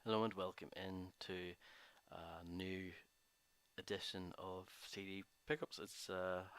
Hello and welcome into a new edition of CD Pickups. It's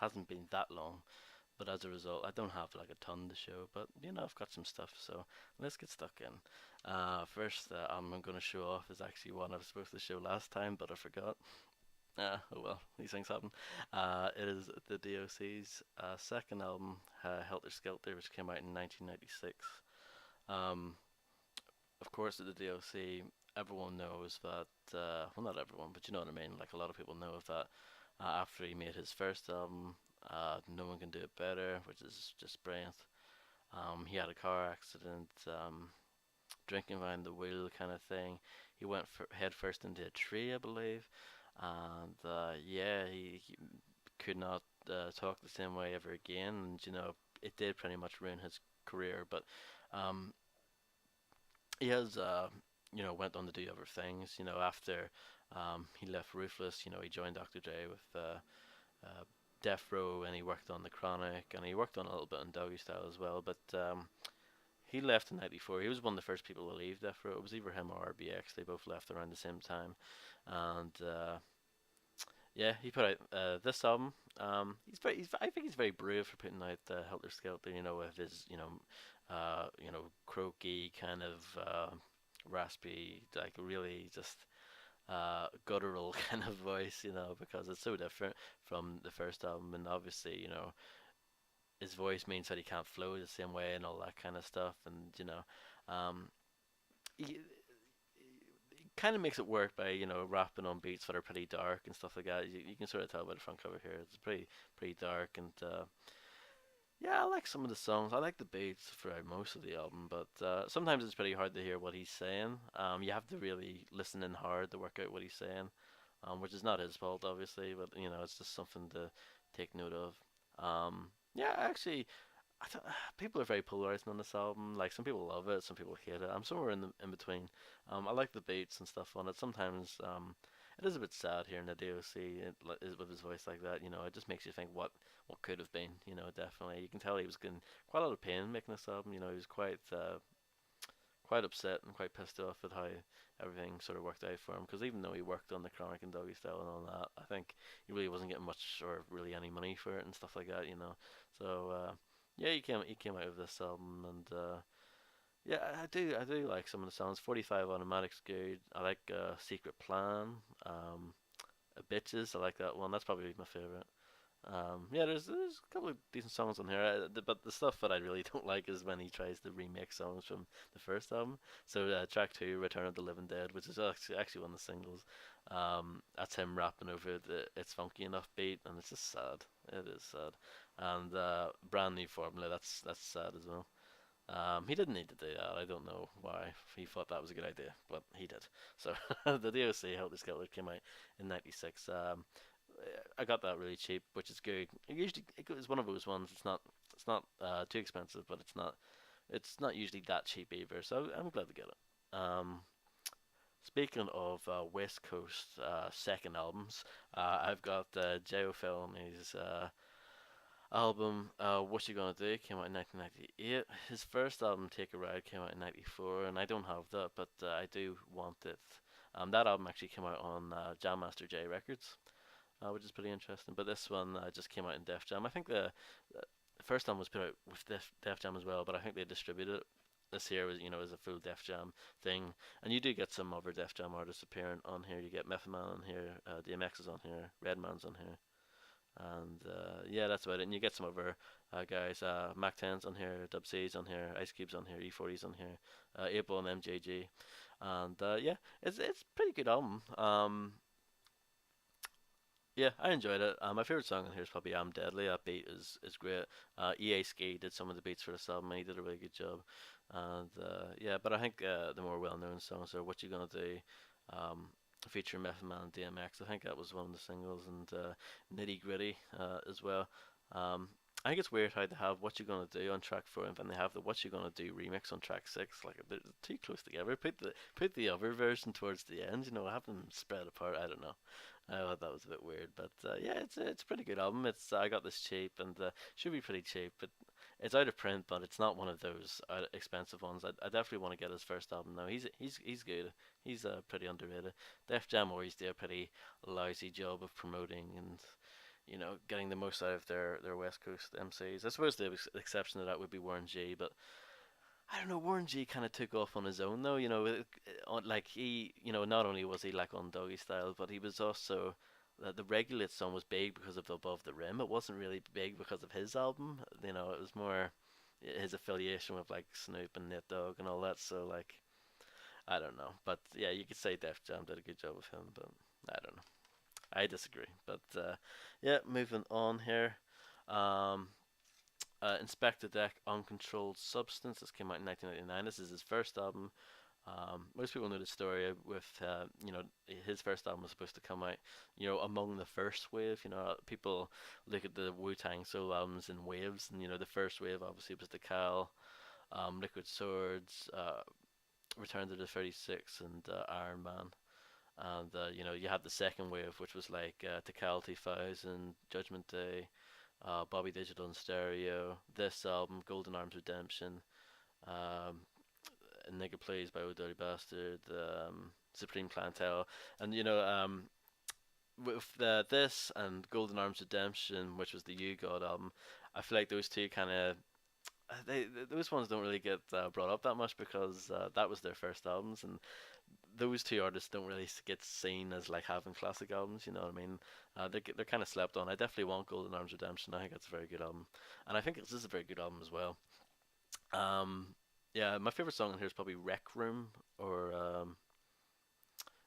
hasn't been that long, but as a result, I don't have like a ton to show. But I've got some stuff, so let's get stuck in. First, I'm going to show off is actually one I was supposed to show last time, but I forgot. Oh well, these things happen. It is the D.O.C's second album, Helter Skelter, which came out in 1996. Um, of course, at the D.O.C, everyone knows that, well, not everyone, but you know what I mean. Like, a lot of people know that after he made his first album, No One Can Do It Better, which is just brilliant. He had a car accident, drinking behind the wheel kind of thing. He went head first into a tree, I believe, and yeah, he could not talk the same way ever again. And it did pretty much ruin his career. But um, he has went on to do other things. After he left Ruthless, he joined Dr. Dre with uh, Death Row, and he worked on The Chronic, and he worked on a little bit on Doggy Style as well. But he left in '94. He was one of the first people to leave Death Row. It was either him or RBX. They both left around the same time, and yeah, he put out this album. I think he's very brave for putting out Helter Skelter. With his, croaky kind of raspy, like really just guttural kind of voice. Because it's so different from the first album, and obviously, his voice means that he can't flow the same way and all that kind of stuff, and um, he, kind of makes it work by rapping on beats that are pretty dark and stuff like that. You can sort of tell by the front cover here. It's pretty dark, and yeah, I like some of the songs. I like the beats throughout most of the album, but sometimes it's pretty hard to hear what he's saying. You have to really listen in hard to work out what he's saying, which is not his fault, obviously, but it's just something to take note of. Yeah, actually, I th people are very polarized on this album. Like, some people love it, some people hate it. I'm somewhere in between. I like the beats and stuff on it. Sometimes it is a bit sad hearing the DOC with his voice like that. It just makes you think what could have been. Definitely. You can tell he was getting quite a lot of pain making this album. He was quite upset and quite pissed off at how everything sort of worked out for him. Because even though he worked on the Chronic and Doggy Style and all that, I think he really wasn't getting much or really any money for it and stuff like that. So yeah, he came out of this album, and yeah, I do like some of the songs. 45 Automatic's good. I like Secret Plan. Um, Bitches. I like that one. That's probably my favorite. Yeah, there's a couple of decent songs on here, but the stuff that I really don't like is when he tries to remake songs from the first album. So track two, "Return of the Living Dead," which is actually one of the singles. That's him rapping over the "It's Funky Enough" beat, and it's just sad. It is sad. And "Brand New Formula," that's sad as well. He didn't need to do that. I don't know why he thought that was a good idea, but he did. So the D.O.C. Helter Skelter came out in '96. I got that really cheap, which is good. It was one of those ones. It's not too expensive, but it's not usually that cheap either. So I'm glad to get it. Speaking of West Coast second albums, I've got J.O. Felony's album, What You Gonna Do, came out in 1998. His first album, Take a Ride, came out in '94, and I don't have that, but I do want it. That album actually came out on Jam Master J Records, which is pretty interesting. But this one just came out in Def Jam. I think the first album was put out with Def Jam as well, but I think they distributed it this year as a full Def Jam thing. And you do get some other Def Jam artists appearing on here. You get Method Man on here, DMX is on here, Redman's on here. And yeah, that's about it. And you get some other guys. Mac 10's on here, Dub C's on here, Ice Cube's on here, E40's on here, Abel and MJG. And yeah, it's a pretty good album. Yeah, I enjoyed it. My favorite song on here is probably "I'm Deadly." That beat is great. EA Ski did some of the beats for this album, and he did a really good job. And yeah, but I think the more well-known songs are "What You Gonna Do," um, featuring Method Man and DMX. I think that was one of the singles, and "Nitty Gritty" as well. Um, I think it's weird how they have "What You Gonna Do" on track 4, and then they have the "What You Gonna Do" remix on track 6. Like, they're too close together. Put the other version towards the end. Have them spread apart. I don't know. I thought that was a bit weird, but yeah, it's a pretty good album. I got this cheap, and should be pretty cheap. But it's out of print, but it's not one of those expensive ones. I definitely want to get his first album now. He's good. He's pretty underrated. Def Jam always do a pretty lousy job of promoting and getting the most out of their West Coast MCs. I suppose the exception to that would be Warren G, but I don't know. Warren G kind of took off on his own though. Like not only was he like on Doggy Style, but he was also the Regulate song was big because of Above the Rim. It wasn't really big because of his album. It was more his affiliation with like Snoop and Nate Dogg and all that. So like, I don't know. But yeah, you could say Def Jam did a good job with him, but I don't know. I disagree. But yeah, moving on here. Um, Inspector Deck Uncontrolled Substance. This came out in 1999. This is his first album. Most people know the story with, his first album was supposed to come out, among the first wave. People look at the Wu-Tang solo albums in waves, and, the first wave obviously was the Cal, Liquid Swords, Return to the 36, and Iron Man. And, you had the second wave, which was like Tikal 2000, Judgment Day, Bobby Digital and Stereo, this album, Golden Arms Redemption, um, Nigga Plays by Oh Dirty Bastard, Supreme Clientele, and with this and Golden Arms Redemption, which was the You God album, I feel like those two kind of those ones don't really get brought up that much because that was their first albums, and those two artists don't really get seen as like having classic albums. You know what I mean? They're kind of slept on. I definitely want Golden Arms Redemption. I think it's a very good album, and I think this is a very good album as well. Um, yeah, my favorite song in here is probably Rec Room or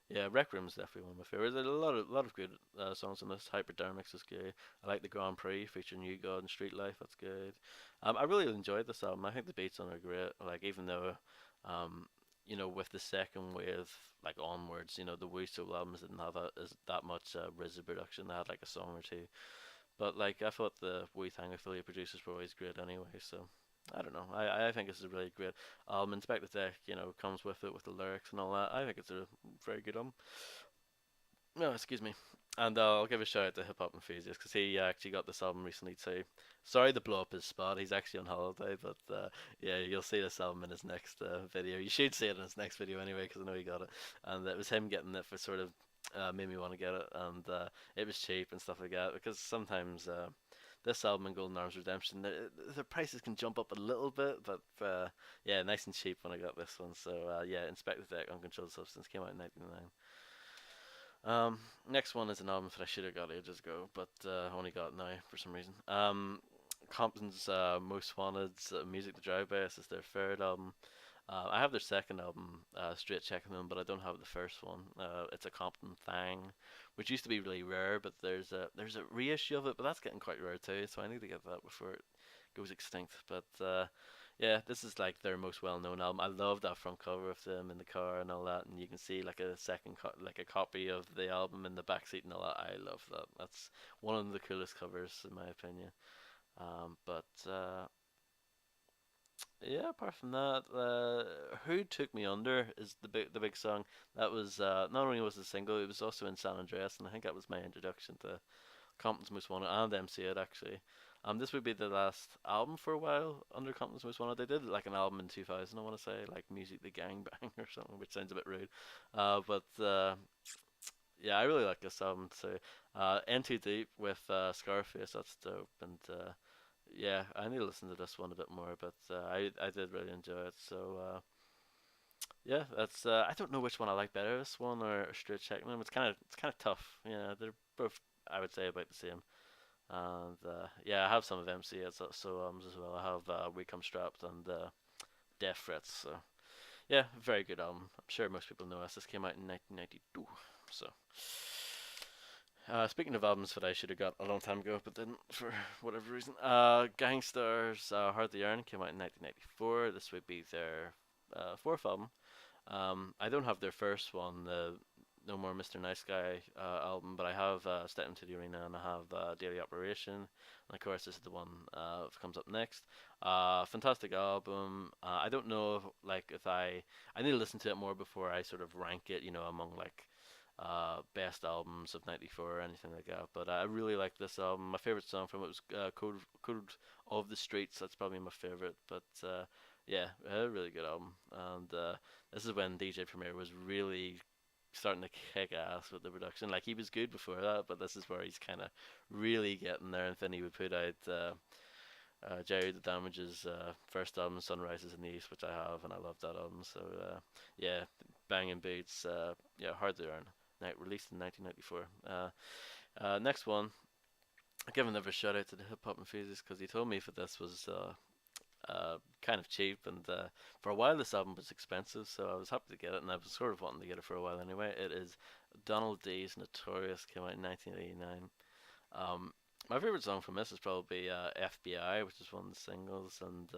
yeah, Rec Room is definitely one of my favorites. There's a lot of good songs in this. Hypodermics is good. I like the Grand Prix featuring You God and Street Life. That's good. I really enjoyed this album. I think the beats on it are great. Like even though, um, with the second wave like onwards, the Wu solo albums didn't have that much RZA production. They had like a song or two. But like I thought the Wu Tang affiliate producers were always great anyway. So I don't know. I think this is a really great album. Inspect the Deck, comes with it with the lyrics and all that. I think it's a very good album. No, excuse me. And I'll give a shout out to Hip Hop Enthusiast because he actually got this album recently too. Sorry to blow up his spot. He's actually on holiday, but yeah, you'll see this album in his next video. You should see it in his next video anyway because I know he got it. And it was him getting it for sort of made me want to get it, and it was cheap and stuff like that because sometimes this album and Golden Arms Redemption, the prices can jump up a little bit, but yeah, nice and cheap when I got this one. So yeah, Inspect the Deck Uncontrolled Substance came out in 1999. Next one is an album that I should have got ages ago, but I only got it now for some reason. Compton's Most Wanted, Music to Drive By. This is their third album. I have their second album, Straight Checking Them, but I don't have the first one. It's a Compton Thang, which used to be really rare, but there's a reissue of it, but that's getting quite rare too. So I need to get that before it goes extinct. But yeah, this is like their most well-known album. I love that front cover of them in the car and all that, and you can see like a like a copy of the album in the back seat and all that. I love that. That's one of the coolest covers in my opinion. But yeah, apart from that, "Who Took Me Under" is the big song. That was not only was a single, it was also in San Andreas, and I think that was my introduction to Compton's Most Wanted and MC It actually. This would be the last album for a while under Compton's Most Wanted. They did like an album in 2000, I want to say, like Music the Gang Bang or something, which sounds a bit rude. But yeah, I really like this album. So, In Too Deep with Scarface, that's dope. And yeah, I need to listen to this one a bit more, but I did really enjoy it. So yeah, that's I don't know which one I like better, this one or Straight Checking Them. It's kind of tough. Yeah, they're both I would say about the same. And yeah, I have some of MC's so as well. I have We Come Strapped and Death Threats. So yeah, very good album. I'm sure most people know this. This came out in 1992. So speaking of albums that I should have got a long time ago, but didn't for whatever reason. Gangsters Hard to Earn came out in 1994. This would be their fourth album. I don't have their first one, the No More Mr. Nice Guy album, but I have Step Into the Arena and I have Daily Operation. And of course, this is the one that comes up next. Fantastic album. I don't know if, like if I need to listen to it more before I sort of rank it, among like best albums of '94 or anything like that. But I really like this album. My favorite song from it was Code of the Streets. That's probably my favorite. But yeah, a really good album. And this is when DJ Premier was really starting to kick ass with the production. Like he was good before that, but this is where he's kind of really getting there. And then he would put out Jerry the Damage's first album, Sunrises in the East, which I have, and I love that album. So yeah, banging beats. Yeah, hard to earn. Released in 1994. Next one, I give another shout out to the hip hop enthusiast because he told me that this was kind of cheap, and for a while this album was expensive, so I was happy to get it, and I was sort of wanting to get it for a while anyway. It is Donald D's Notorious, came out in 1989. Um, my favorite song from this is probably FBI, which is one of the singles, and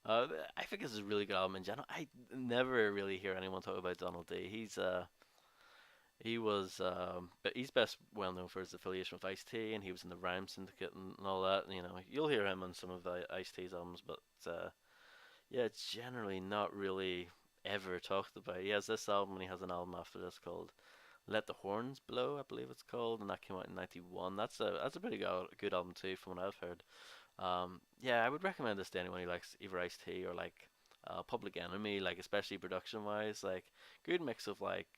I think this is a really good album in general. I never really hear anyone talk about Donald D. But he's best well known for his affiliation with Ice-T, and he was in the Rhyme Syndicate and all that. And, you know, you'll hear him on some of the Ice-T's albums, but yeah, it's generally not really ever talked about. He has this album, and he has an album after this called Let the Horns Blow, I believe it's called, and that came out in '91. That's a pretty good album too, from what I've heard. Yeah, I would recommend this to anyone who likes either Ice-T or like Public Enemy, like especially production wise, like good mix of like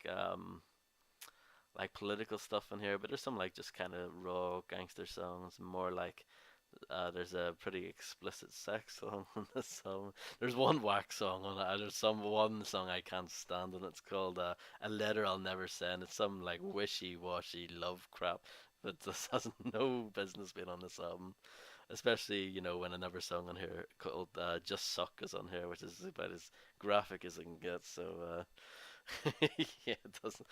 political stuff in here, but there's some like just kind of raw gangster songs, more like there's a pretty explicit sex song on this song. There's one whack song on it. There's some one song I can't stand, and it's called "A Letter I'll Never Send." It's some like wishy-washy love crap that just has no business being on this album. Especially, you know, when another song on here called "Just Suck" is on here, which is about as graphic as it can get. So yeah, it doesn't.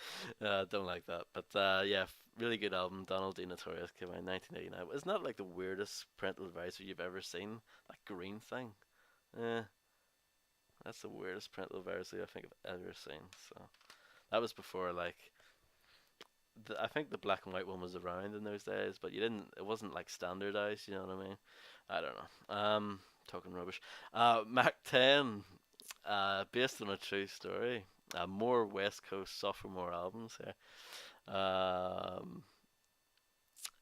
Don't like that. But yeah, really good album. Donald D. Notorious came out in 1989. Isn't that like the weirdest parental advisory you've ever seen? That green thing. Eh, that's the weirdest parental advisory I think I've ever seen. So that was before like I think the black and white one was around in those days, but you didn't. It wasn't like standardized. You know what I mean? I don't know. Talking rubbish. Mac 10, based on a true story. More West Coast sophomore albums here.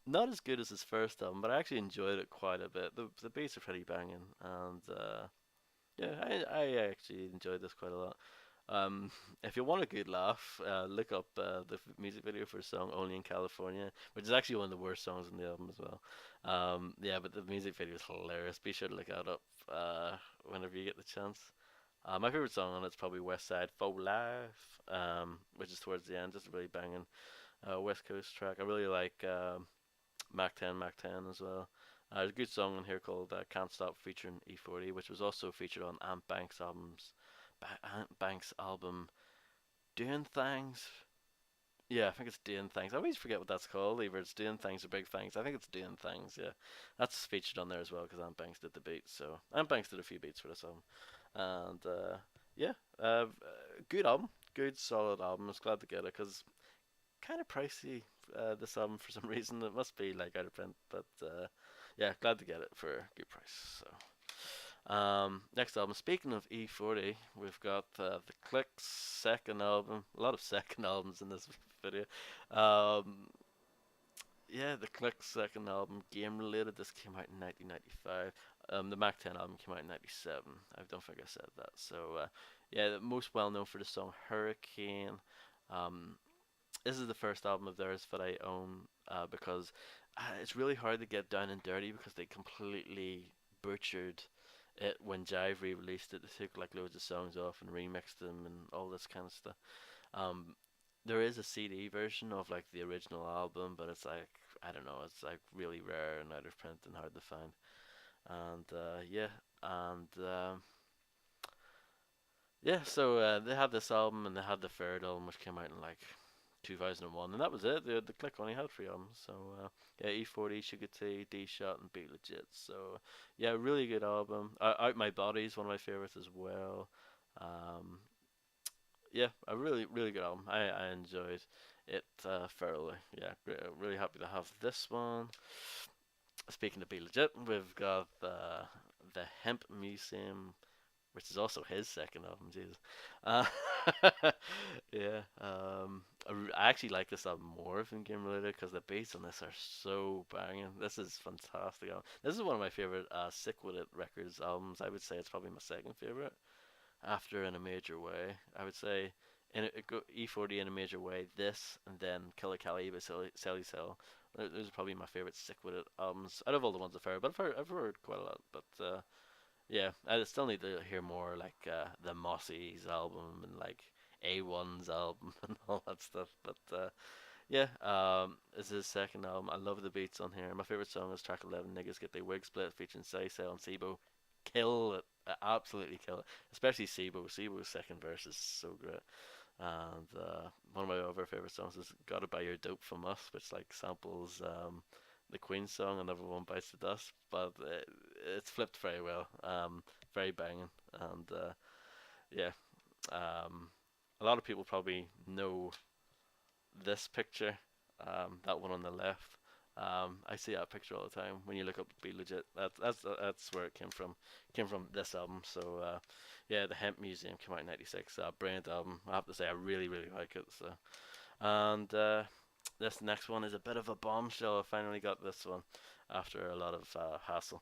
Not as good as his first album, but I actually enjoyed it quite a bit. The beats are pretty banging, and yeah, I actually enjoyed this quite a lot. Um, if you want a good laugh, look up the music video for the song "Only in California," which is actually one of the worst songs on the album as well. Yeah, but the music video is hilarious. Be sure to look that up whenever you get the chance. My favorite song on it's probably West Side for Life, which is towards the end, just a really banging West Coast track. I really like Mac 10, Mac 10 as well. There's a good song on here called Can't Stop featuring E40, which was also featured on Ant Banks' album Doing Things. Yeah, I think it's Doing Things. I always forget what that's called. Either it's Doing Things or Big Things. I think it's Doing Things, yeah. That's featured on there as well because Ant Banks did the beats. So Ant Banks did a few beats for this album. And yeah, good album. Good, solid album. I was glad to get it because kind of pricey, this album for some reason. It must be like out of print, but yeah, glad to get it for a good price. So next album. Speaking of E40, we've got the Click's second album. A lot of second albums in this video. Um, yeah, the Click's second album, Game Related. This came out in 1995. The Mac 10 album came out in '97. I don't think I said that. So yeah, the most well known for the song Hurricane. Um, this is the first album of theirs that I own because it's really hard to get down and dirty because they completely butchered it when Jive re-released it. They took like loads of songs off and remixed them and all this kind of stuff. Um, there is a CD version of like the original album, but it's like I don't know, it's like really rare and out of print and hard to find. And yeah, and yeah, so they had this album and they had the third album which came out in like 2001, and that was it. The Click only had three albums, so yeah, E40, Sugar T, D Shot, and Be Legit. So yeah, really good album. Out My Body is one of my favorites as well. Um, yeah, a really good album. I enjoyed it thoroughly. Yeah, great. Really happy to have this one. Speaking of Be Legit, we've got the Hemp Museum which is also his second album. Jesus. Uh, yeah. I actually like this album more than Game Related because the beats on this are so banging. This is fantastic. This is one of my favorite Sick With It Records albums. I would say it's probably my second favorite after In a Major Way. I would say E40 In a Major Way, this, and then Killer Cali by Sally Cell. Those are probably my favorite Sick With It albums out of all the ones I've heard. But I've heard quite a lot. But yeah, I still need to hear more like the Mossy's album and like A1's album and all that stuff. But yeah, this is his second album. I love the beats on here. My favorite song is track 11, Niggas Get Their Wig Split, featuring Cell and Sibo. Kill it. Absolutely kill it. Especially Sibo. Sibo's second verse is so great. And one of my other favorite songs is "Gotta Buy Your Dope from Us," which like samples the Queen song "Another One Bites the Dust," but it's flipped very well, very banging, and yeah, um, a lot of people probably know this picture, that one on the left. I see that picture all the time when you look up "Be Legit." That's where it came from. It came from this album. So yeah, the Hemp Museum came out in '96. Brilliant album. I have to say, I really really like it. So and this next one is a bit of a bombshell. I finally got this one after a lot of hassle.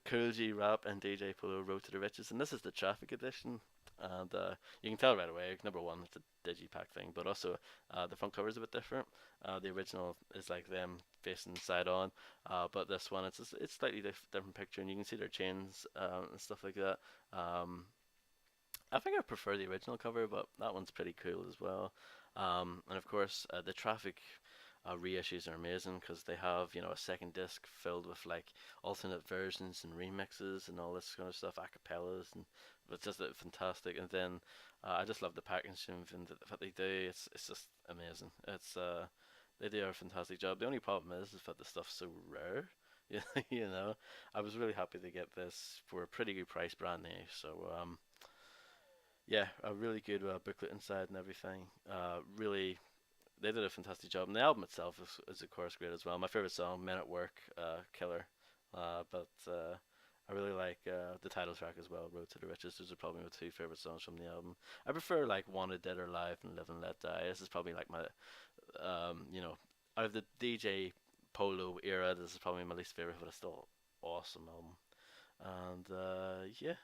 Cool G Rap and DJ Polo Road to the Riches, and this is the Traffic edition. And you can tell right away, number one, it's a digipack thing, but also the front cover is a bit different. The original is like them facing side on, but this one it's slightly different picture, and you can see their chains and stuff like that. Um, I think I prefer the original cover, but that one's pretty cool as well. And of course, the Traffic reissues are amazing because they have a second disc filled with like alternate versions and remixes and all this kind of stuff, acapellas, and it's just fantastic. And then I just love the packaging and what they do. It's just amazing. They do a fantastic job. The only problem is that the stuff's so rare. Yeah, I was really happy to get this for a pretty good price, brand new. So yeah, a really good booklet inside and everything. Really, they did a fantastic job. And the album itself is of course great as well. My favorite song, "Men at Work," killer. But I really like the title track as well, "Road to the Riches." Those are probably my two favorite songs from the album. I prefer like "Wanted Dead or Alive" and "Live and Let Die." This is probably like my, out of the DJ Polo era, this is probably my least favorite, but it's still awesome album. And yeah,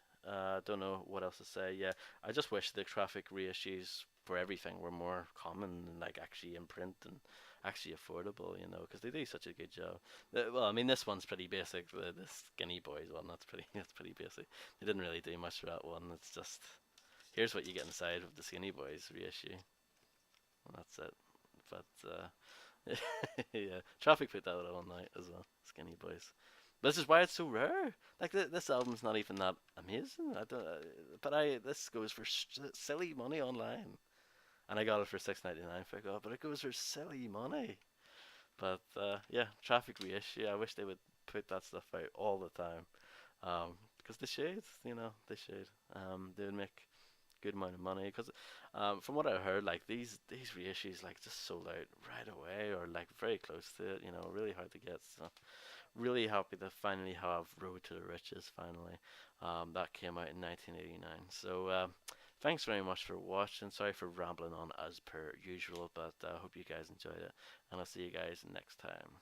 don't know what else to say. Yeah, I just wish the Traffic reissues for everything were more common and like actually in print and actually affordable, because they do such a good job. Well, I mean, this one's pretty basic. The Skinny Boys one, that's pretty that's pretty basic. They didn't really do much for that one. It's just here's what you get inside of the Skinny Boys reissue, and that's it. But yeah, Traffic put that out all night as well. Skinny Boys. This is why it's so rare. Like this album's not even that amazing. I don't, but this goes for silly money online, and I got it for 6.99. For God, but it goes for silly money. But yeah, Traffic reissue. I wish they would put that stuff out all the time. Because they should, they should. They would make good amount of money. Because from what I heard, like these reissues like just sold out right away, or like very close to it. Really hard to get. So really happy to finally have Road to the Riches finally. That came out in 1989. So thanks very much for watching. Sorry for rambling on as per usual, but I hope you guys enjoyed it, and I'll see you guys next time.